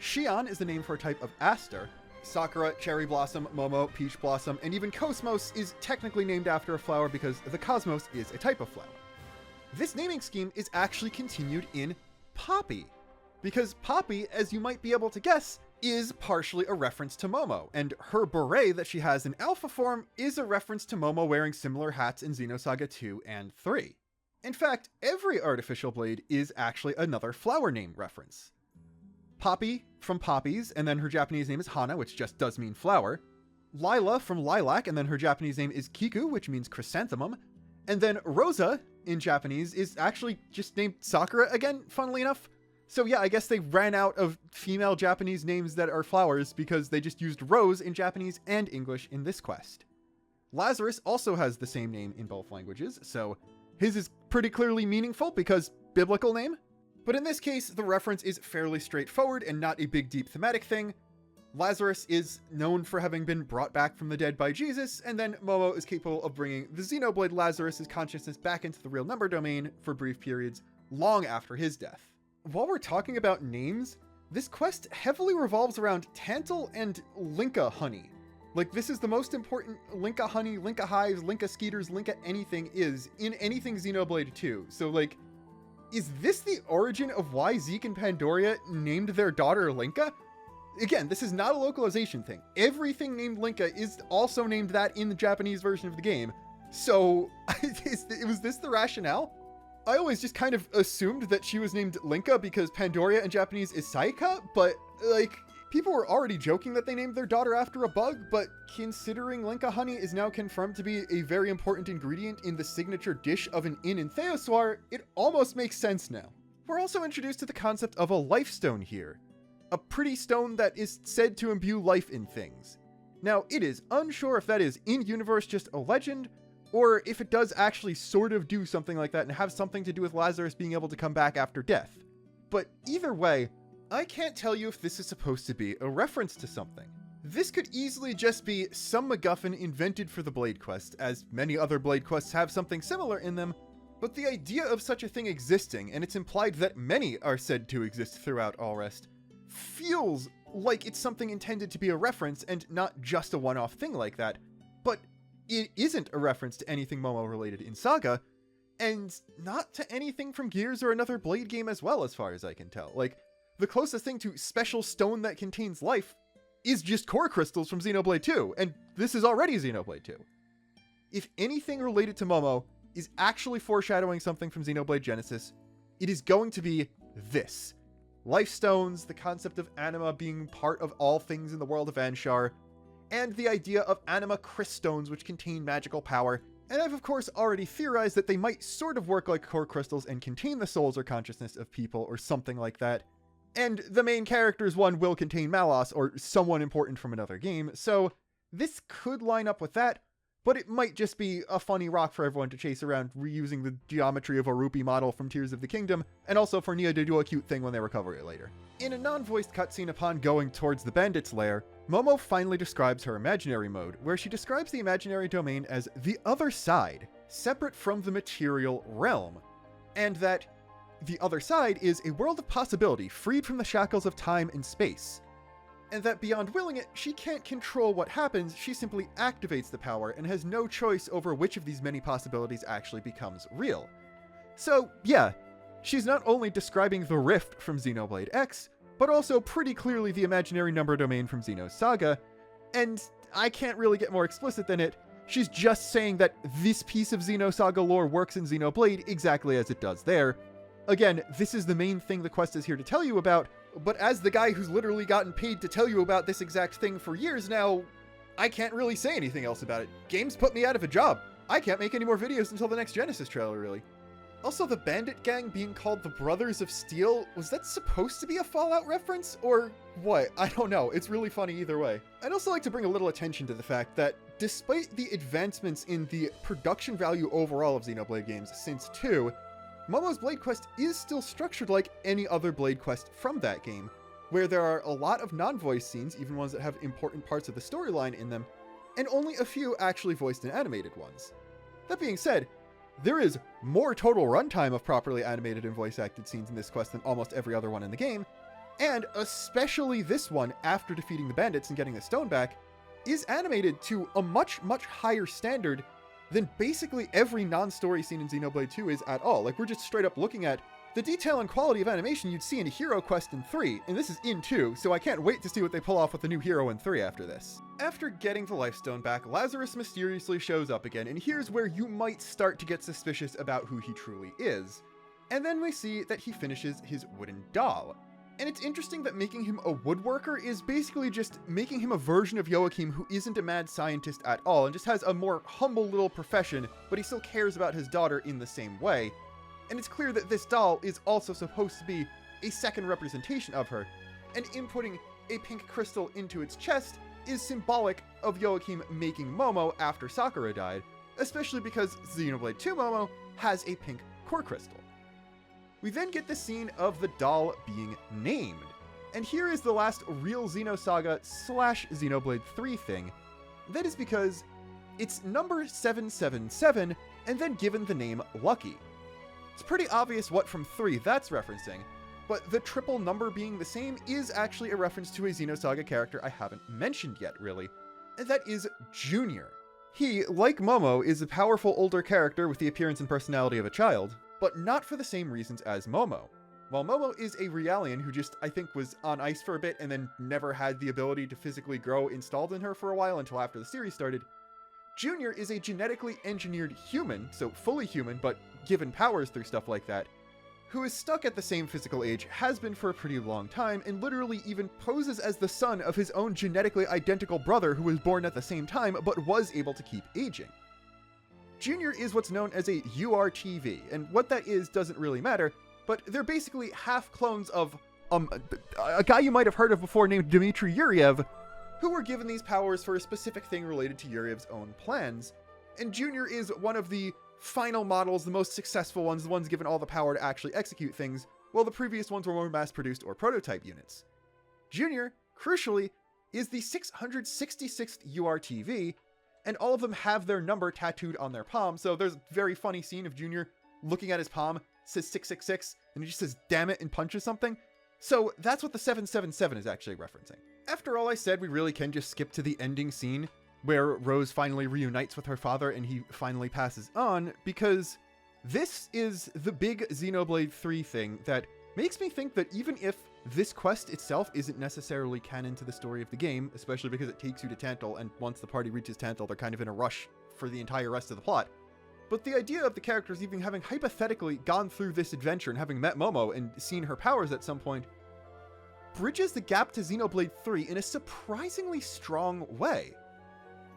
Shion is the name for a type of aster. Sakura, Cherry Blossom, Momo, Peach Blossom, and even Cosmos is technically named after a flower because the cosmos is a type of flower. This naming scheme is actually continued in Poppy, because Poppy, as you might be able to guess, is partially a reference to Momo, and her beret that she has in alpha form is a reference to Momo wearing similar hats in Xenosaga 2 and 3. In fact, every artificial blade is actually another flower name reference. Poppy from Poppies, and then her Japanese name is Hana, which just does mean flower. Lila from Lilac, and then her Japanese name is Kiku, which means chrysanthemum. And then Rosa, in Japanese, is actually just named Sakura again, funnily enough. So yeah, I guess they ran out of female Japanese names that are flowers because they just used Rose in Japanese and English in this quest. Lazarus also has the same name in both languages, so his is pretty clearly meaningful because biblical name. But in this case, the reference is fairly straightforward and not a big deep thematic thing. Lazarus is known for having been brought back from the dead by Jesus, and then Momo is capable of bringing the Xenoblade Lazarus' consciousness back into the real number domain for brief periods long after his death. While we're talking about names, this quest heavily revolves around Tantal and Linka honey. Like, this is the most important Linka honey, Linka hives, Linka skeeters, Linka anything is in anything Xenoblade 2. So, like, is this the origin of why Zeke and Pandoria named their daughter Linka? Again, this is not a localization thing. Everything named Linka is also named that in the Japanese version of the game. So, was this the rationale? I always just kind of assumed that she was named Linka because Pandoria in Japanese is Saika, but, like, people were already joking that they named their daughter after a bug, but considering Linka honey is now confirmed to be a very important ingredient in the signature dish of an inn in Theoswar, it almost makes sense now. We're also introduced to the concept of a life stone here. A pretty stone that is said to imbue life in things. Now, it is unsure if that is in-universe just a legend, or if it does actually sort of do something like that and have something to do with Lazarus being able to come back after death. But either way, I can't tell you if this is supposed to be a reference to something. This could easily just be some MacGuffin invented for the Blade Quest, as many other Blade Quests have something similar in them, but the idea of such a thing existing, and it's implied that many are said to exist throughout All Rest, feels like it's something intended to be a reference and not just a one-off thing like that, but it isn't a reference to anything Momo related in Saga, and not to anything from Gears or another Blade game as well, as far as I can tell. Like, the closest thing to special stone that contains life is just core crystals from Xenoblade 2, and this is already Xenoblade 2. If anything related to Momo is actually foreshadowing something from Xenoblade Genesis, it is going to be this. Life stones, the concept of anima being part of all things in the world of Anshar, and the idea of anima cryststones which contain magical power, and I've of course already theorized that they might sort of work like core crystals and contain the souls or consciousness of people or something like that. And the main character's one will contain Malos or someone important from another game, so this could line up with that, but it might just be a funny rock for everyone to chase around, reusing the geometry of a rupee model from Tears of the Kingdom, and also for Nia to do a cute thing when they recover it later. In a non-voiced cutscene upon going towards the bandit's lair, Momo finally describes her imaginary mode, where she describes the imaginary domain as the other side, separate from the material realm, and that the other side is a world of possibility, freed from the shackles of time and space. And that beyond willing it, she can't control what happens, she simply activates the power and has no choice over which of these many possibilities actually becomes real. So, yeah, she's not only describing the rift from Xenoblade X, but also pretty clearly the imaginary number domain from Xenosaga, and I can't really get more explicit than it. She's just saying that this piece of Xenosaga lore works in Xenoblade exactly as it does there. Again, this is the main thing the quest is here to tell you about, but as the guy who's literally gotten paid to tell you about this exact thing for years now, I can't really say anything else about it. Games put me out of a job. I can't make any more videos until the next Genesis trailer, really. Also, the bandit gang being called the Brothers of Steel, was that supposed to be a Fallout reference? Or what? I don't know. It's really funny either way. I'd also like to bring a little attention to the fact that despite the advancements in the production value overall of Xenoblade games since 2, Momo's Blade Quest is still structured like any other Blade Quest from that game, where there are a lot of non-voice scenes, even ones that have important parts of the storyline in them, and only a few actually voiced and animated ones. That being said, There is more total runtime of properly animated and voice acted scenes in this quest than almost every other one in the game, and especially this one, after defeating the bandits and getting the stone back, is animated to a much, much higher standard than basically every non-story scene in Xenoblade 2 is at all. Like, we're just straight up looking at the detail and quality of animation you'd see in a Hero Quest in 3, and this is in 2, so I can't wait to see what they pull off with the new hero in 3 after this. After getting the Life Stone back, Lazarus mysteriously shows up again, and here's where you might start to get suspicious about who he truly is. And then we see that he finishes his wooden doll. And it's interesting that making him a woodworker is basically just making him a version of Joachim who isn't a mad scientist at all and just has a more humble little profession, but he still cares about his daughter in the same way. And it's clear that this doll is also supposed to be a second representation of her, and inputting a pink crystal into its chest is symbolic of Joachim making Momo after Sakura died, especially because Xenoblade 2 Momo has a pink core crystal. We then get the scene of the doll being named, and here is the last real Xenosaga / Xenoblade 3 thing. That is because it's number 777 and then given the name Lucky. It's pretty obvious what from 3 that's referencing, but the triple number being the same is actually a reference to a Xenosaga character I haven't mentioned yet, really, and that is Junior. He, like Momo, is a powerful older character with the appearance and personality of a child, but not for the same reasons as Momo. While Momo is a Realian who just, I think, was on ice for a bit and then never had the ability to physically grow installed in her for a while until after the series started, Junior is a genetically engineered human, so fully human, but given powers through stuff like that, who is stuck at the same physical age, has been for a pretty long time, and literally even poses as the son of his own genetically identical brother who was born at the same time, but was able to keep aging. Junior is what's known as a URTV, and what that is doesn't really matter, but they're basically half clones of a guy you might have heard of before named Dmitry Yuriev, who were given these powers for a specific thing related to Yuriev's own plans, and Junior is one of the final models, the most successful ones, the ones given all the power to actually execute things, while the previous ones were more mass-produced or prototype units. Junior, crucially, is the 666th URTV, and all of them have their number tattooed on their palm, so there's a very funny scene of Junior looking at his palm, says 666, and he just says damn it and punches something. So that's what the 777 is actually referencing. After all I said, we really can just skip to the ending scene, where Rose finally reunites with her father and he finally passes on, because this is the big Xenoblade 3 thing that makes me think that even if this quest itself isn't necessarily canon to the story of the game, especially because it takes you to Tantal, and once the party reaches Tantal, they're kind of in a rush for the entire rest of the plot. But the idea of the characters even having hypothetically gone through this adventure and having met Momo and seen her powers at some point bridges the gap to Xenoblade 3 in a surprisingly strong way.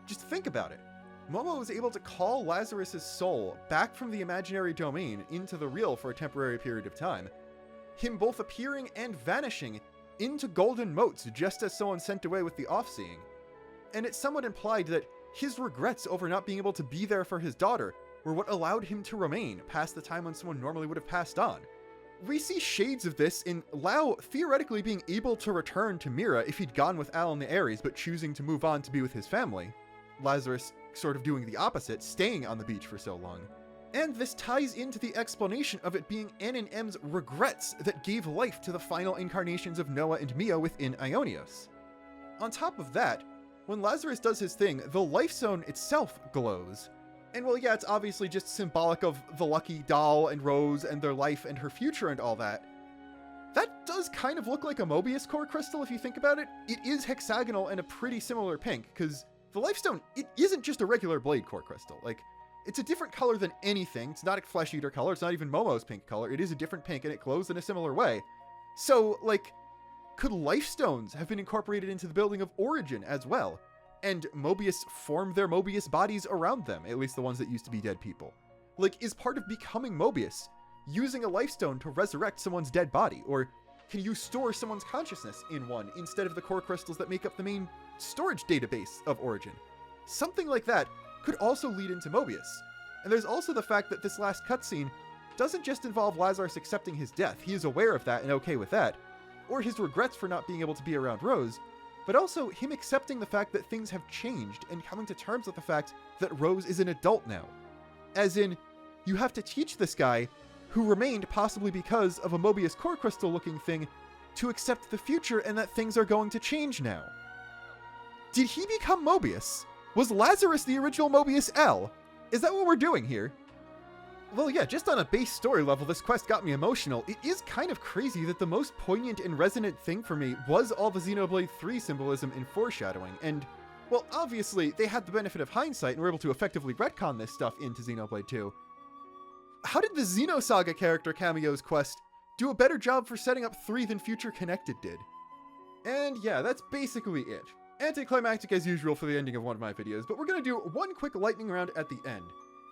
Just think about it. Momo was able to call Lazarus' soul back from the imaginary domain into the real for a temporary period of time. Him both appearing and vanishing into golden motes just as someone sent away with the off-seeing. And it's somewhat implied that his regrets over not being able to be there for his daughter were what allowed him to remain past the time when someone normally would have passed on. We see shades of this in Lau theoretically being able to return to Mira if he'd gone with Al and the Ares, but choosing to move on to be with his family. Lazarus sort of doing the opposite, staying on the beach for so long. And this ties into the explanation of it being N and M's regrets that gave life to the final incarnations of Noah and Mia within Ionios. On top of that, when Lazarus does his thing, the life zone itself glows. And well, yeah, it's obviously just symbolic of the lucky doll and Rose and their life and her future and all that. That does kind of look like a Mobius core crystal if you think about it. It is hexagonal and a pretty similar pink, because the Lifestone, it isn't just a regular blade core crystal. Like, it's a different color than anything. It's not a flesh eater color. It's not even Momo's pink color. It is a different pink, and it glows in a similar way. So, like, could Lifestones have been incorporated into the building of Origin as well? And Mobius formed their Mobius bodies around them, at least the ones that used to be dead people. Like, is part of becoming Mobius using a Lifestone to resurrect someone's dead body? Or can you store someone's consciousness in one instead of the core crystals that make up the main storage database of Origin? Something like that could also lead into Mobius. And there's also the fact that this last cutscene doesn't just involve Lazarus accepting his death, he is aware of that and okay with that, or his regrets for not being able to be around Rose, but also him accepting the fact that things have changed and coming to terms with the fact that Rose is an adult now. As in, you have to teach this guy, who remained possibly because of a Mobius core crystal looking thing, to accept the future and that things are going to change now. Did he become Mobius? Was Lazarus the original Mobius L? Is that what we're doing here? Well, yeah, just on a base story level, this quest got me emotional. It is kind of crazy that the most poignant and resonant thing for me was all the Xenoblade 3 symbolism and foreshadowing, and, well, obviously, they had the benefit of hindsight and were able to effectively retcon this stuff into Xenoblade 2. How did the Xenosaga character cameos quest do a better job for setting up 3 than Future Connected did? And yeah, that's basically it. Anticlimactic as usual for the ending of one of my videos, but we're gonna do one quick lightning round at the end.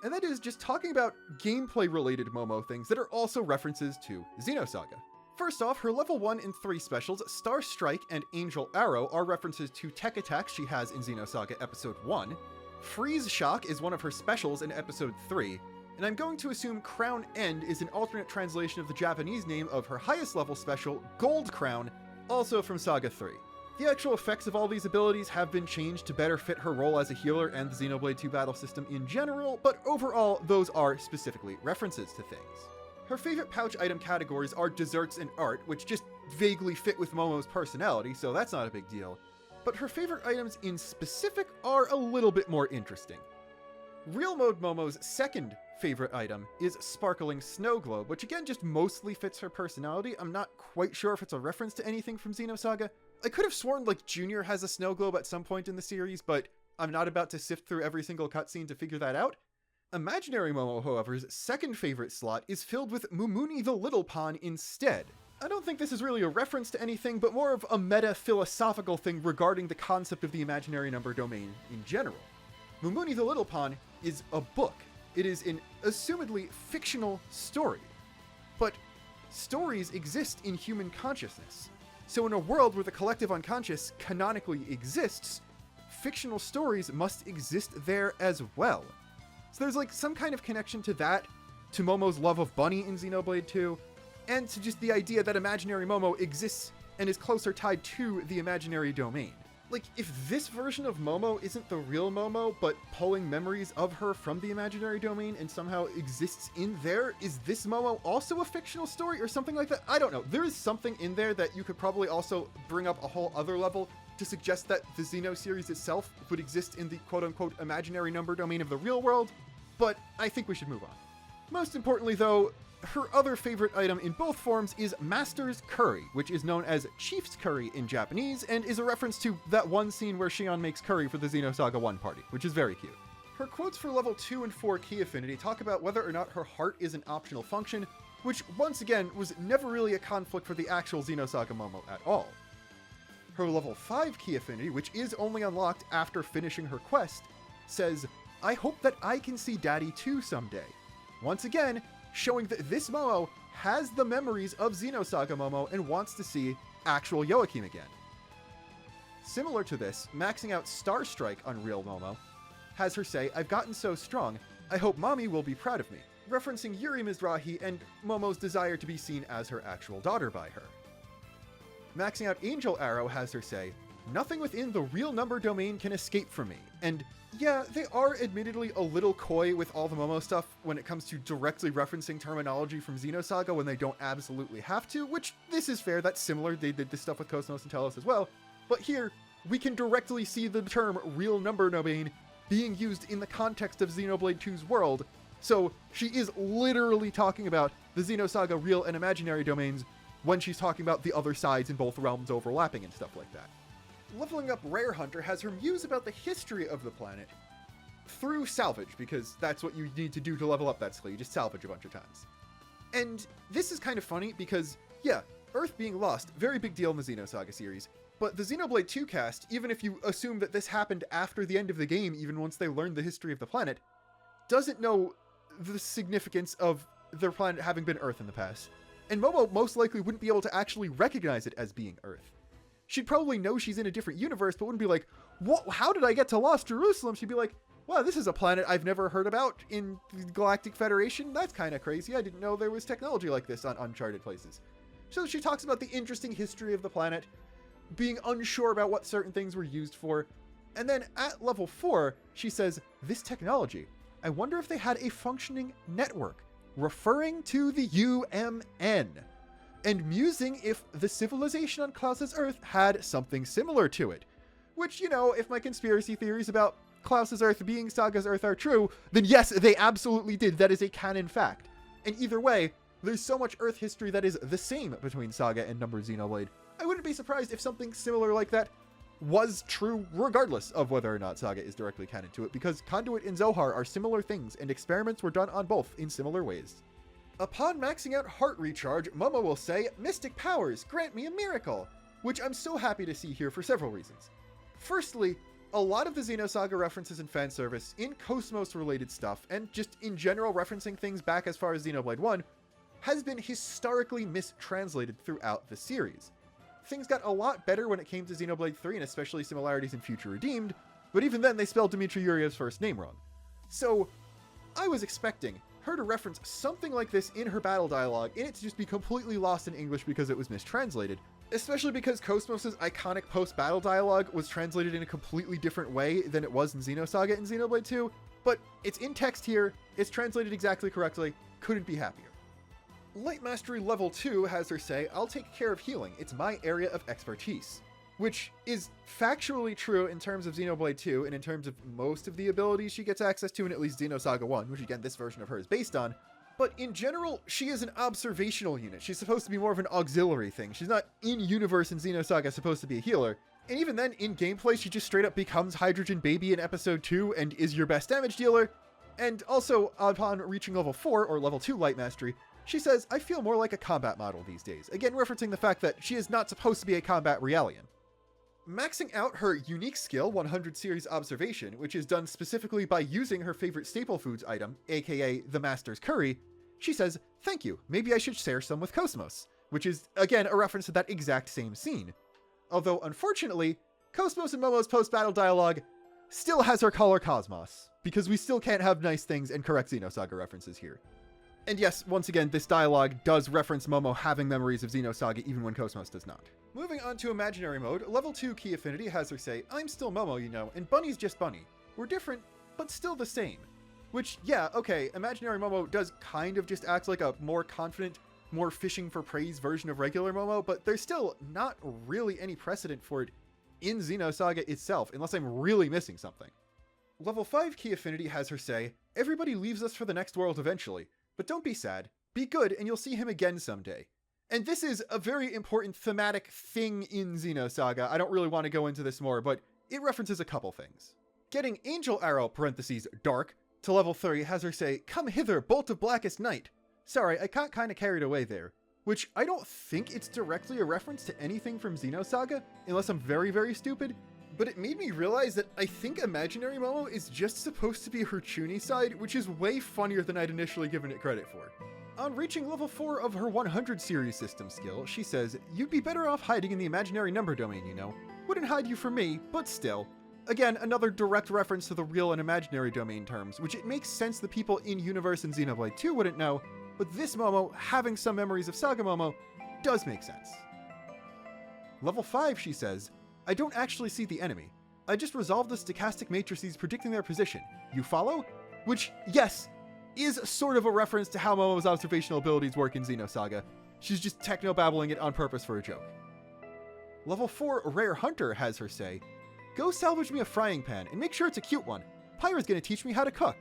And that is just talking about gameplay-related Momo things that are also references to Xenosaga. First off, her level 1 and 3 specials, Star Strike and Angel Arrow, are references to tech attacks she has in Xenosaga Episode 1. Freeze Shock is one of her specials in Episode 3, and I'm going to assume Crown End is an alternate translation of the Japanese name of her highest level special, Gold Crown, also from Saga 3. The actual effects of all these abilities have been changed to better fit her role as a healer and the Xenoblade 2 battle system in general, but overall, those are specifically references to things. Her favorite pouch item categories are desserts and art, which just vaguely fit with Momo's personality, so that's not a big deal. But her favorite items in specific are a little bit more interesting. Real Mode Momo's second favorite item is Sparkling Snow Globe, which again just mostly fits her personality. I'm not quite sure if it's a reference to anything from Xenosaga. I could have sworn like Junior has a snow globe at some point in the series, but I'm not about to sift through every single cutscene to figure that out. Imaginary Momo, however's second favorite slot is filled with Mumuni the Little Pawn instead. I don't think this is really a reference to anything, but more of a meta-philosophical thing regarding the concept of the imaginary number domain in general. Mumuni the Little Pawn is a book. It is an assumedly fictional story. But stories exist in human consciousness. So in a world where the collective unconscious canonically exists, fictional stories must exist there as well. So there's like some kind of connection to that, to Momo's love of Bunny in Xenoblade 2, and to just the idea that imaginary Momo exists and is closer tied to the imaginary domain. Like, if this version of Momo isn't the real Momo, but pulling memories of her from the imaginary domain and somehow exists in there, is this Momo also a fictional story or something like that? I don't know. There is something in there that you could probably also bring up a whole other level to suggest that the Xeno series itself would exist in the quote-unquote imaginary number domain of the real world, but I think we should move on. Most importantly, though, her other favorite item in both forms is Master's Curry, which is known as Chief's Curry in Japanese, and is a reference to that one scene where Shion makes curry for the Xenosaga 1 party, which is very cute. Her quotes for level 2 and 4 key affinity talk about whether or not her heart is an optional function, which once again was never really a conflict for the actual Xenosaga Momo at all. Her level 5 key affinity, which is only unlocked after finishing her quest, says, "I hope that I can see Daddy too someday." Once again, showing that this Momo has the memories of Xenosaga Momo and wants to see actual Joachim again. Similar to this, maxing out Star Strike on Real Momo has her say, "I've gotten so strong, I hope Mommy will be proud of me," referencing Yuri Mizrahi and Momo's desire to be seen as her actual daughter by her. Maxing out Angel Arrow has her say, "Nothing within the real number domain can escape from me," and yeah, they are admittedly a little coy with all the Momo stuff when it comes to directly referencing terminology from Xenosaga when they don't absolutely have to, which this is fair, that's similar, they did this stuff with Cosmos and Telos as well, but here, we can directly see the term real number domain being used in the context of Xenoblade 2's world, so she is literally talking about the Xenosaga real and imaginary domains when she's talking about the other sides in both realms overlapping and stuff like that. Leveling Up Rare Hunter has her muse about the history of the planet through salvage, because that's what you need to do to level up that skill, you just salvage a bunch of times. And this is kind of funny because, yeah, Earth being lost, very big deal in the Xenosaga series, but the Xenoblade 2 cast, even if you assume that this happened after the end of the game, even once they learned the history of the planet, doesn't know the significance of their planet having been Earth in the past. And Momo most likely wouldn't be able to actually recognize it as being Earth. She'd probably know she's in a different universe, but wouldn't be like, "What? How did I get to Lost Jerusalem?" She'd be like, "Wow, this is a planet I've never heard about in the Galactic Federation. That's kind of crazy. I didn't know there was technology like this on uncharted places." So she talks about the interesting history of the planet, being unsure about what certain things were used for, and then at level 4, she says, "This technology, I wonder if they had a functioning network, referring to the UMN, and musing if the civilization on Klaus's Earth had something similar to it. Which, you know, if my conspiracy theories about Klaus's Earth being Saga's Earth are true, then yes, they absolutely did. That is a canon fact. And either way, there's so much Earth history that is the same between Saga and Number Xenoblade. I wouldn't be surprised if something similar like that was true regardless of whether or not Saga is directly canon to it, because Conduit and Zohar are similar things, and experiments were done on both in similar ways. Upon maxing out Heart Recharge, Momo will say, "Mystic powers, grant me a miracle," which I'm so happy to see here for several reasons. Firstly, a lot of the Xenosaga references and fan service in Cosmos-related stuff, and just in general referencing things back as far as Xenoblade 1, has been historically mistranslated throughout the series. Things got a lot better when it came to Xenoblade 3, and especially similarities in Future Redeemed, but even then they spelled Dmitry Yuryev's first name wrong. So, I was expecting her to reference something like this in her battle dialogue, and it to just be completely lost in English because it was mistranslated. Especially because Cosmos' iconic post-battle dialogue was translated in a completely different way than it was in Xenosaga and Xenoblade 2, but it's in text here, it's translated exactly correctly, couldn't be happier. Light Mastery Level 2 has her say, "I'll take care of healing, it's my area of expertise." Which is factually true in terms of Xenoblade 2, and in terms of most of the abilities she gets access to in at least Xenosaga 1, which again, this version of her is based on. But in general, she is an observational unit. She's supposed to be more of an auxiliary thing. She's not in-universe in Xenosaga supposed to be a healer. And even then, in gameplay, she just straight up becomes Hydrogen Baby in Episode 2 and is your best damage dealer. And also, upon reaching Level 4, or Level 2 Light Mastery, she says, "I feel more like a combat model these days." Again, referencing the fact that she is not supposed to be a combat Realian. Maxing out her unique skill, 100 Series Observation, which is done specifically by using her favorite staple foods item, aka the Master's Curry, she says, "Thank you, maybe I should share some with Cosmos," which is, again, a reference to that exact same scene. Although, unfortunately, Cosmos and Momo's post-battle dialogue still has her call her Cosmos, because we still can't have nice things and correct Xenosaga references here. And yes, once again, this dialogue does reference Momo having memories of Xenosaga even when Cosmos does not. Moving on to Imaginary Mode, Level 2 Key Affinity has her say, "I'm still Momo, you know, and Bunny's just Bunny. We're different, but still the same." Which, yeah, okay, Imaginary Momo does kind of just act like a more confident, more fishing for praise version of regular Momo, but there's still not really any precedent for it in Xenosaga itself, unless I'm really missing something. Level 5 Key Affinity has her say, "Everybody leaves us for the next world eventually, but don't be sad. Be good and you'll see him again someday." And this is a very important thematic thing in Xenosaga. I don't really want to go into this more, but it references a couple things. Getting Angel Arrow, parentheses, dark, to level 3 has her say, "Come hither, bolt of blackest night." Sorry, I got kinda carried away there. Which I don't think it's directly a reference to anything from Xenosaga, unless I'm very, very stupid. But it made me realize that I think Imaginary Momo is just supposed to be her Chuni side, which is way funnier than I'd initially given it credit for. On reaching level 4 of her 100 series system skill, she says, "You'd be better off hiding in the imaginary number domain, you know. Wouldn't hide you from me, but still." Again, another direct reference to the real and imaginary domain terms, which it makes sense the people in Universe and Xenoblade 2 wouldn't know, but this Momo, having some memories of Saga Momo, does make sense. Level 5, she says, "I don't actually see the enemy. I just resolved the stochastic matrices predicting their position. You follow?" Which, yes, is sort of a reference to how Momo's observational abilities work in Xenosaga. She's just techno-babbling it on purpose for a joke. Level 4 Rare Hunter has her say, "Go salvage me a frying pan, and make sure it's a cute one. Pyra's gonna teach me how to cook."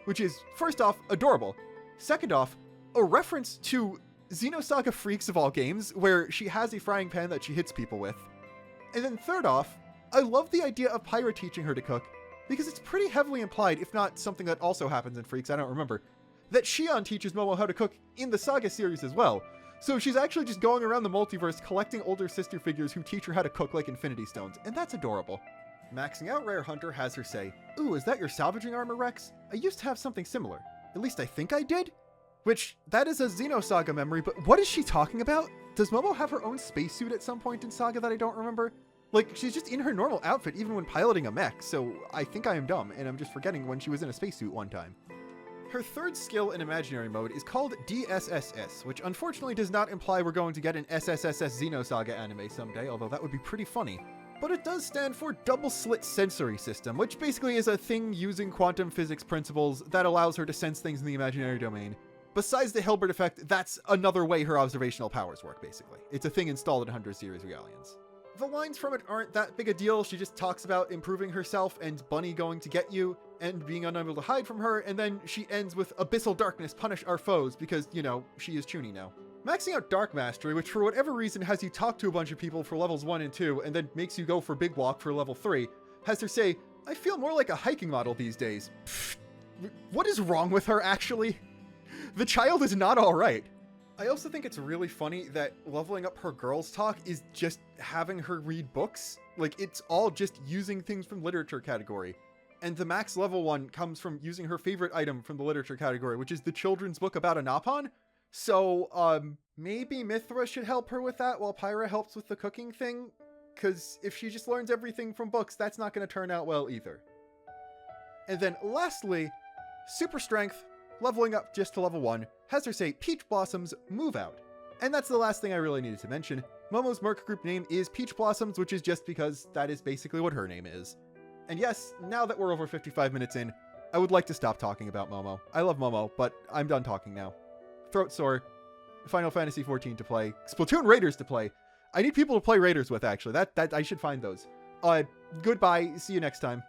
Which is, first off, adorable. Second off, a reference to Xenosaga Freaks of all games, where she has a frying pan that she hits people with. And then third off, I love the idea of Pyra teaching her to cook, because it's pretty heavily implied, if not something that also happens in Freaks, I don't remember, that Shion teaches Momo how to cook in the Saga series as well. So she's actually just going around the multiverse collecting older sister figures who teach her how to cook like Infinity Stones, and that's adorable. Maxing out Rare Hunter has her say, "Ooh, is that your salvaging armor, Rex? I used to have something similar. At least I think I did?" Which, that is a Xenosaga memory, but what is she talking about? Does Momo have her own spacesuit at some point in Saga that I don't remember? Like, she's just in her normal outfit even when piloting a mech, so I think I am dumb, and I'm just forgetting when she was in a spacesuit one time. Her third skill in Imaginary Mode is called DSSS, which unfortunately does not imply we're going to get an SSSS Xenosaga anime someday, although that would be pretty funny. but it does stand for Double Slit Sensory System, which basically is a thing using quantum physics principles that allows her to sense things in the imaginary domain. Besides the Hilbert effect, that's another way her observational powers work, basically. It's a thing installed in 100 series Realians. The lines from it aren't that big a deal. She just talks about improving herself and Bunny going to get you and being unable to hide from her, and then she ends with Abyssal Darkness, punish our foes, because, you know, she is Chuny now. Maxing out Dark Mastery, which for whatever reason has you talk to a bunch of people for levels 1 and 2, and then makes you go for Big Walk for level 3, has her say, I feel more like a hiking model these days. Pfft, what is wrong with her, actually? The child is not alright. I also think it's really funny that leveling up her girls talk is just having her read books. Like, it's all just using things from literature category. And the max level one comes from using her favorite item from the literature category, which is the children's book about Anapon. So, maybe Mithra should help her with that while Pyra helps with the cooking thing? Because if she just learns everything from books, that's not going to turn out well either. And then lastly, Super Strength, leveling up just to level 1, has her say Peach Blossoms move out. And that's the last thing I really needed to mention. Momo's Merc group name is Peach Blossoms, which is just because that is basically what her name is. And yes, now that we're over 55 minutes in, I would like to stop talking about Momo. I love Momo, but I'm done talking now. Throat sore, Final Fantasy XIV to play, Splatoon Raiders to play. I need people to play Raiders with, actually. That I should find those. Goodbye, see you next time.